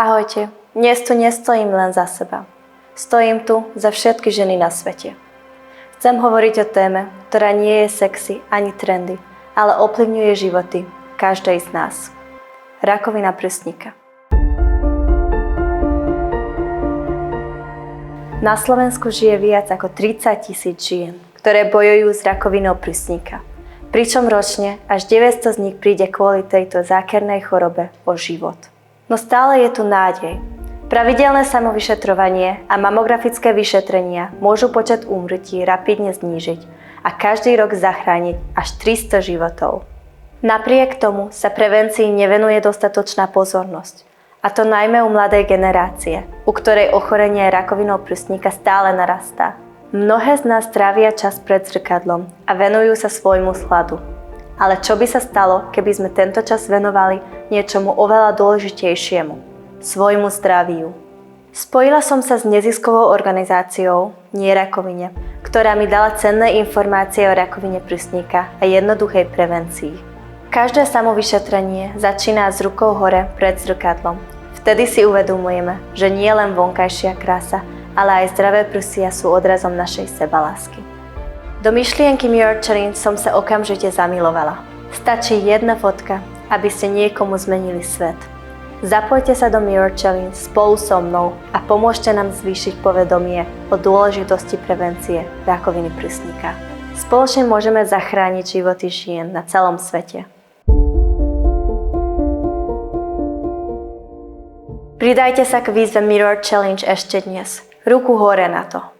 Ahojte, dnes tu nestojím len za seba. Stojím tu za všetky ženy na svete. Chcem hovoriť o téme, ktorá nie je sexy ani trendy, ale ovplyvňuje životy každej z nás. Rakovina prsníka. Na Slovensku žije viac ako 30 000 žien, ktoré bojujú s rakovinou prsníka. Pričom ročne až 900 z nich príde kvôli tejto zákernej chorobe o život. No stále je tu nádej. Pravidelné samovyšetrovanie a mamografické vyšetrenia môžu počet úmrtí rapidne znížiť a každý rok zachrániť až 300 životov. Napriek tomu sa prevencii nevenuje dostatočná pozornosť. A to najmä u mladej generácie, u ktorej ochorenie rakovinou prsníka stále narastá. Mnohé z nás trávia čas pred zrkadlom a venujú sa svojmu sladu. Ale čo by sa stalo, keby sme tento čas venovali niečomu oveľa dôležitejšiemu, svojmu zdraviu? Spojila som sa s neziskovou organizáciou Nie rakovine, ktorá mi dala cenné informácie o rakovine prsníka a jednoduchej prevencii. Každé samovyšetrenie začína s rukou hore pred zrkadlom. Vtedy si uvedomujeme, že nie len vonkajšia krása, ale aj zdravé prsia sú odrazom našej sebalásky. Do myšlienky Mirror Challenge som sa okamžite zamilovala. Stačí jedna fotka, aby ste niekomu zmenili svet. Zapojte sa do Mirror Challenge spolu so mnou a pomôžte nám zvýšiť povedomie o dôležitosti prevencie rakoviny prsníka. Spoločne môžeme zachrániť životy žien na celom svete. Pridajte sa k výzve Mirror Challenge ešte dnes. Ruku hore na to.